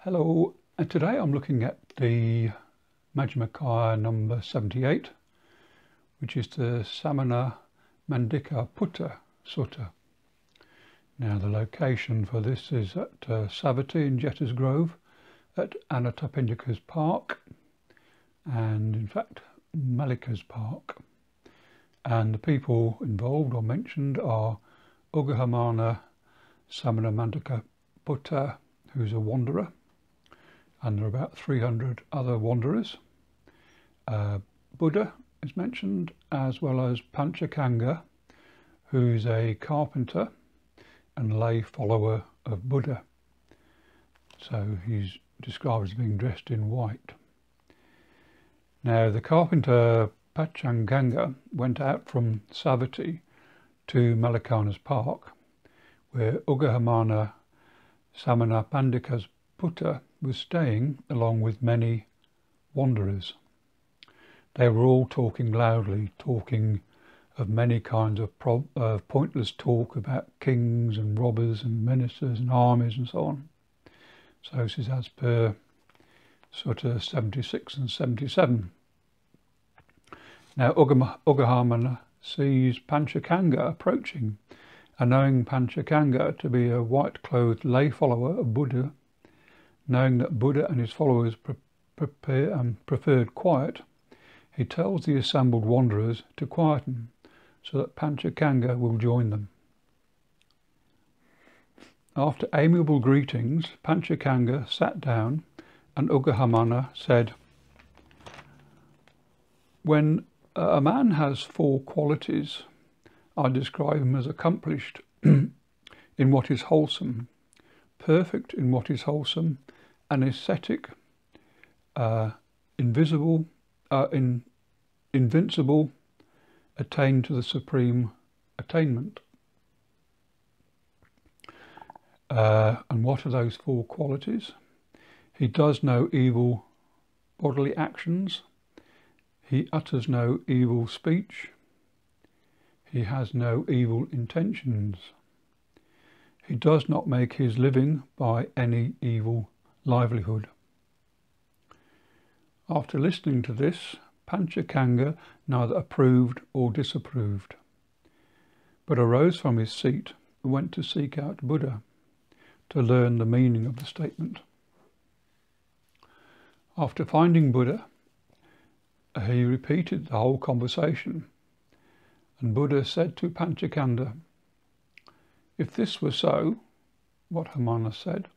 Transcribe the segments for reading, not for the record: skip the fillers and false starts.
Hello, and today I'm looking at the Majjhima Nikaya number 78, which is the Samanamandika Sutta. Now the location for this is at Savatthi in Jetter's Grove at Anathapindika's Park, and in fact Malika's Park. And the people involved or mentioned are Ugahamana Samanamandika Sutta, who's a wanderer, and there are about 300 other wanderers. Buddha is mentioned, as well as Panchakanga, who's a carpenter and lay follower of Buddha. So he's described as being dressed in white. Now the carpenter Panchakanga went out from Savatthi to Malikana's Park, where Ugahamana Samanamandika Sutta was staying along with many wanderers. They were all talking loudly, talking of many kinds of pointless talk about kings and robbers and ministers and armies and so on. So this is as per Sutta 76 and 77. Now Ugahamana sees Panchakanga approaching, and knowing Panchakanga to be a white-clothed lay follower of Buddha, knowing that Buddha and his followers preferred quiet, he tells the assembled wanderers to quieten so that Panchakanga will join them. After amiable greetings, Panchakanga sat down, and Ugahamana said, "When a man has four qualities, I describe him as accomplished in what is wholesome, perfect in what is wholesome, and ascetic, invincible, attained to the supreme attainment." And what are those four qualities? He does no evil bodily actions. He utters no evil speech. He has no evil intentions. He does not make his living by any evil livelihood. After listening to this, Panchakanga neither approved or disapproved, but arose from his seat and went to seek out Buddha to learn the meaning of the statement. After finding Buddha, he repeated the whole conversation, and Buddha said to Panchakanda, "If this were so," what Hamana said,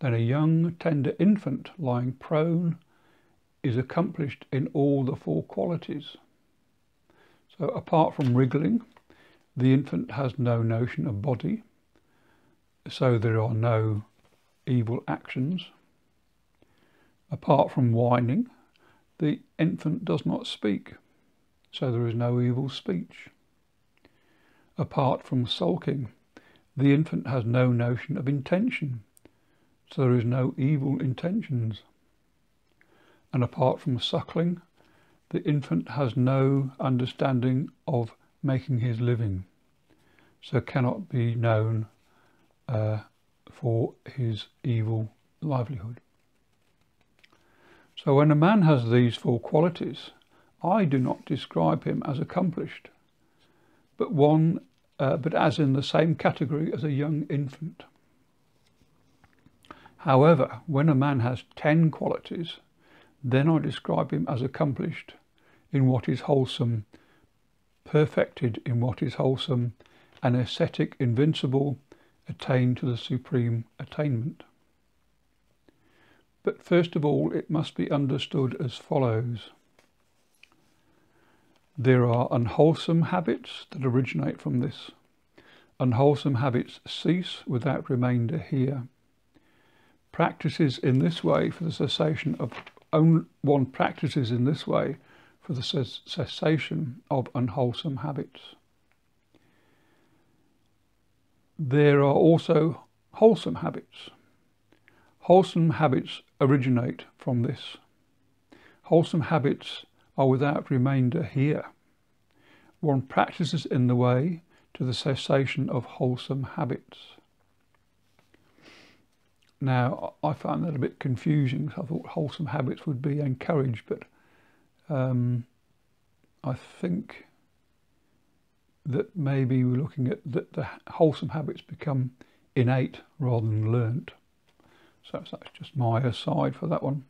"then a young tender infant lying prone is accomplished in all the four qualities." So apart from wriggling, the infant has no notion of body, so there are no evil actions. Apart from whining, the infant does not speak, so there is no evil speech. Apart from sulking, the infant has no notion of intention, so there is no evil intentions. And apart from suckling, the infant has no understanding of making his living, so cannot be known for his evil livelihood. So when a man has these four qualities, I do not describe him as accomplished, but as in the same category as a young infant. However, when a man has 10 qualities, then I describe him as accomplished in what is wholesome, perfected in what is wholesome, and ascetic, invincible, attained to the supreme attainment. But first of all, it must be understood as follows. There are unwholesome habits that originate from this. Unwholesome habits cease without remainder here. Practices in this way for the cessation of one practices in this way for the cessation of unwholesome habits. There are also wholesome habits. Wholesome habits originate from this. Wholesome habits are without remainder here. One practices in the way to the cessation of wholesome habits. Now, I found that a bit confusing, so I thought wholesome habits would be encouraged, but I think that maybe we're looking at that the wholesome habits become innate rather than learnt. So that's just my aside for that one.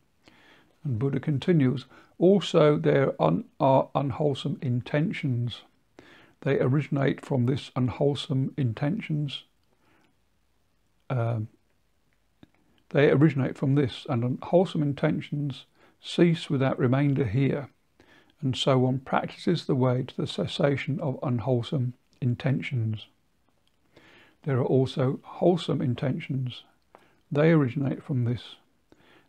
And Buddha continues, also there are unwholesome intentions. They originate from this unwholesome intentions. They originate from this, and unwholesome intentions cease without remainder here, and so one practices the way to the cessation of unwholesome intentions. There are also wholesome intentions. They originate from this.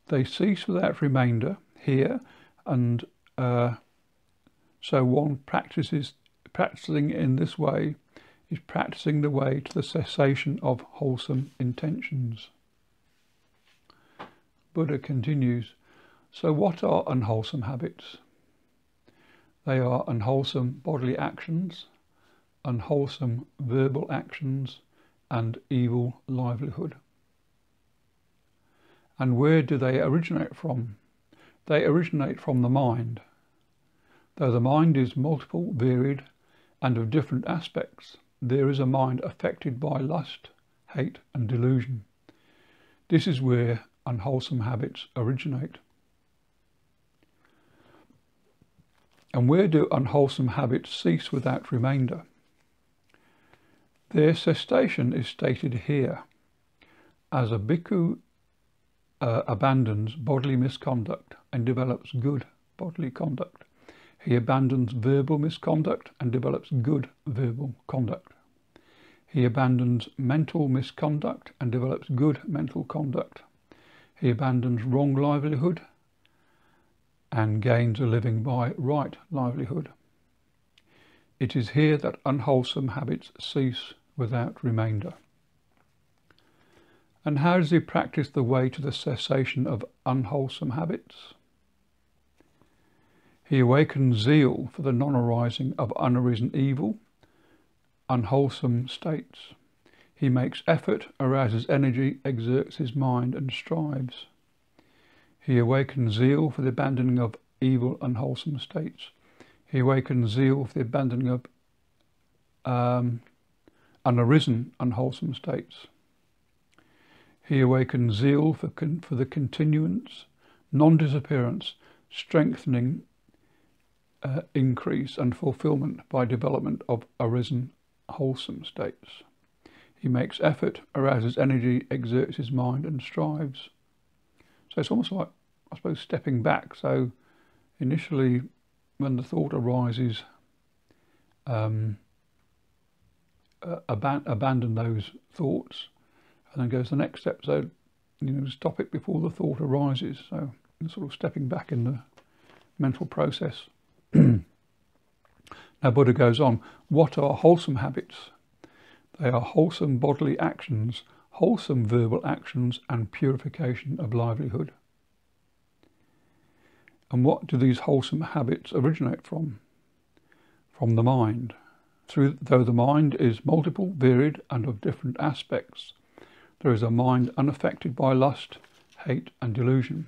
They cease without remainder here, and so one practicing in this way is practicing the way to the cessation of wholesome intentions. Buddha continues, so what are unwholesome habits? They are unwholesome bodily actions, unwholesome verbal actions, and evil livelihood. And where do they originate from? They originate from the mind. Though the mind is multiple, varied, and of different aspects, there is a mind affected by lust, hate, and delusion. This is where unwholesome habits originate. And where do unwholesome habits cease without remainder? Their cessation is stated here. As a bhikkhu abandons bodily misconduct and develops good bodily conduct, he abandons verbal misconduct and develops good verbal conduct. He abandons mental misconduct and develops good mental conduct. He abandons wrong livelihood and gains a living by right livelihood. It is here that unwholesome habits cease without remainder. And how does he practice the way to the cessation of unwholesome habits? He awakens zeal for the non-arising of unarisen evil, unwholesome states. He makes effort, arouses energy, exerts his mind, and strives. He awakens zeal for the abandoning of evil, unwholesome states. He awakens zeal for the abandoning of unarisen, unwholesome states. He awakens zeal for the continuance, non-disappearance, strengthening, increase, and fulfillment by development of arisen, wholesome states. He makes effort, arouses energy, exerts his mind, and strives. So it's almost like, I suppose, stepping back. So initially, when the thought arises, abandon those thoughts, and then goes to the next step. So, stop it before the thought arises. So sort of stepping back in the mental process. Now Buddha goes on, what are wholesome habits? They are wholesome bodily actions, wholesome verbal actions, and purification of livelihood. And what do these wholesome habits originate from? From the mind. Though the mind is multiple, varied, and of different aspects, there is a mind unaffected by lust, hate, and delusion.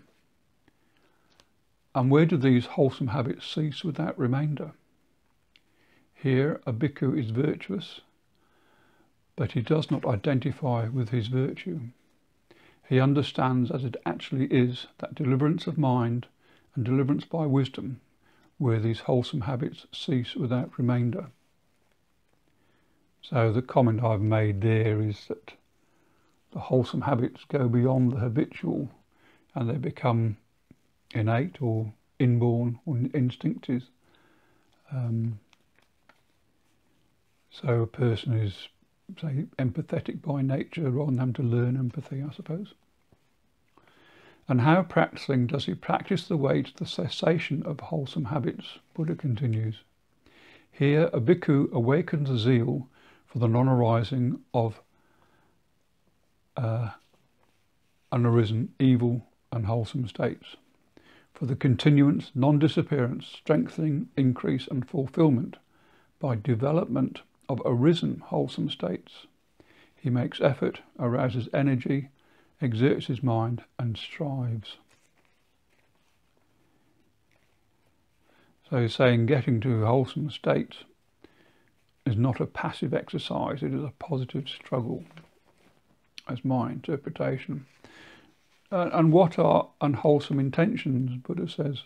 And where do these wholesome habits cease without remainder? Here a bhikkhu is virtuous, but he does not identify with his virtue. He understands as it actually is that deliverance of mind and deliverance by wisdom, where these wholesome habits cease without remainder. So the comment I've made there is that the wholesome habits go beyond the habitual and they become innate or inborn or instinctive. So a person is, say, empathetic by nature rather than having to learn empathy, I suppose. And how practicing does he practice the way to the cessation of wholesome habits? Buddha continues. Here a bhikkhu awakens a zeal for the non-arising of unarisen evil and wholesome states, for the continuance, non-disappearance, strengthening, increase, and fulfillment by development of arisen wholesome states. He makes effort, arouses energy, exerts his mind and strives. So he's saying getting to a wholesome state is not a passive exercise, it is a positive struggle. That's my interpretation. And what are unwholesome intentions? Buddha says,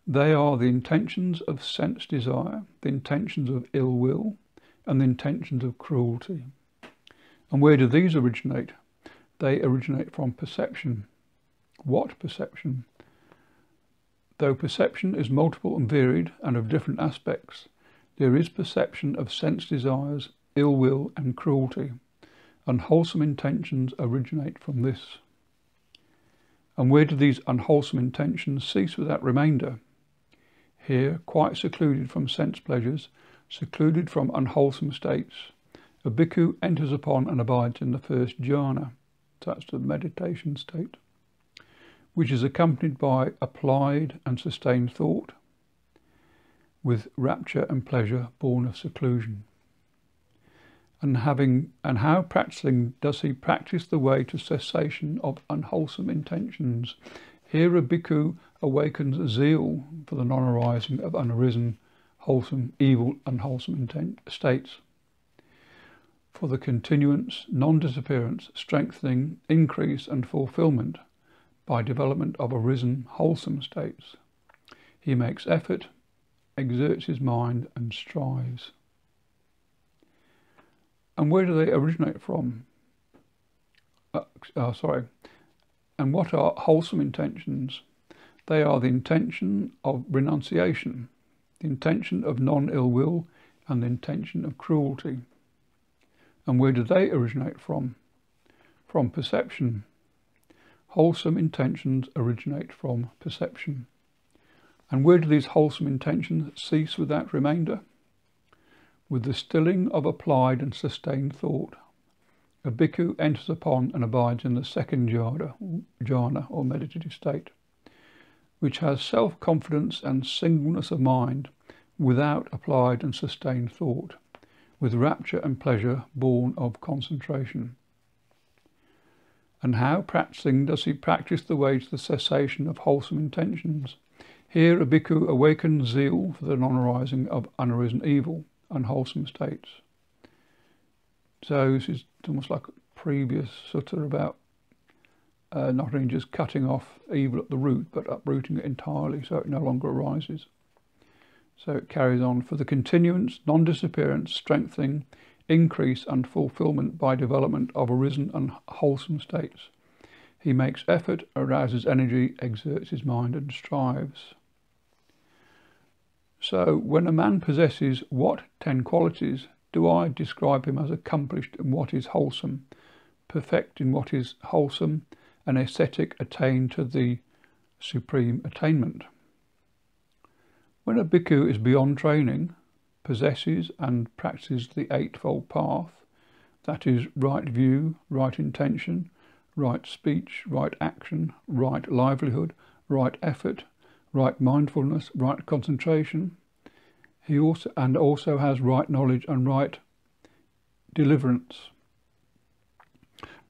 they are the intentions of sense desire, the intentions of ill will, and the intentions of cruelty. And where do these originate? They originate from perception. What perception? Though perception is multiple and varied and of different aspects, there is perception of sense desires, ill will, and cruelty. Unwholesome intentions originate from this. And where do these unwholesome intentions cease without remainder? Here, quite secluded from sense pleasures, secluded from unwholesome states, a bhikkhu enters upon and abides in the first jhana, that's the meditation state, which is accompanied by applied and sustained thought, with rapture and pleasure born of seclusion. And how practicing does he practice the way to cessation of unwholesome intentions? Here a bhikkhu awakens zeal for the non-arising of unarisen, wholesome, evil, unwholesome states, for the continuance, non-disappearance, strengthening, increase and fulfillment by development of arisen, wholesome states. He makes effort, exerts his mind and strives. And where do they originate from? And what are wholesome intentions? They are the intention of renunciation, the intention of non-ill will, and the intention of cruelty. And where do they originate from? From perception. Wholesome intentions originate from perception. And where do these wholesome intentions cease without remainder? With the stilling of applied and sustained thought, a bhikkhu enters upon and abides in the second jhana or meditative state, which has self-confidence and singleness of mind without applied and sustained thought, with rapture and pleasure born of concentration. And how practicing does he practice the way to the cessation of wholesome intentions? Here a bhikkhu awakens zeal for the non-arising of unarisen evil, unwholesome states. So this is almost like a previous sutta about not only just cutting off evil at the root, but uprooting it entirely so it no longer arises. So it carries on, for the continuance, non-disappearance, strengthening, increase and fulfillment by development of arisen and wholesome states. He makes effort, arouses energy, exerts his mind and strives. So when a man possesses what 10 qualities, do I describe him as accomplished in what is wholesome, perfect in what is wholesome, an ascetic attained to the supreme attainment? When a bhikkhu is beyond training, possesses and practices the eightfold path, that is, right view, right intention, right speech, right action, right livelihood, right effort, right mindfulness, right concentration, he also has right knowledge and right deliverance.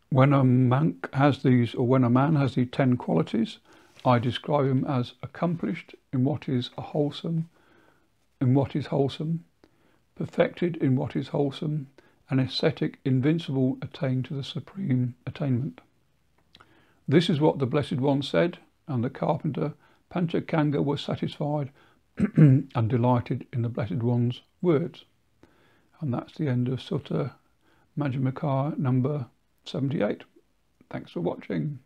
When a monk has these, or when a man has the 10 qualities, I describe him as accomplished in what is wholesome, perfected in what is wholesome, an ascetic, invincible, attained to the supreme attainment. This is what the Blessed One said, and the carpenter Panchakanga was satisfied and delighted in the Blessed One's words. And that's the end of Sutta Majjhima Nikaya number 78. Thanks for watching.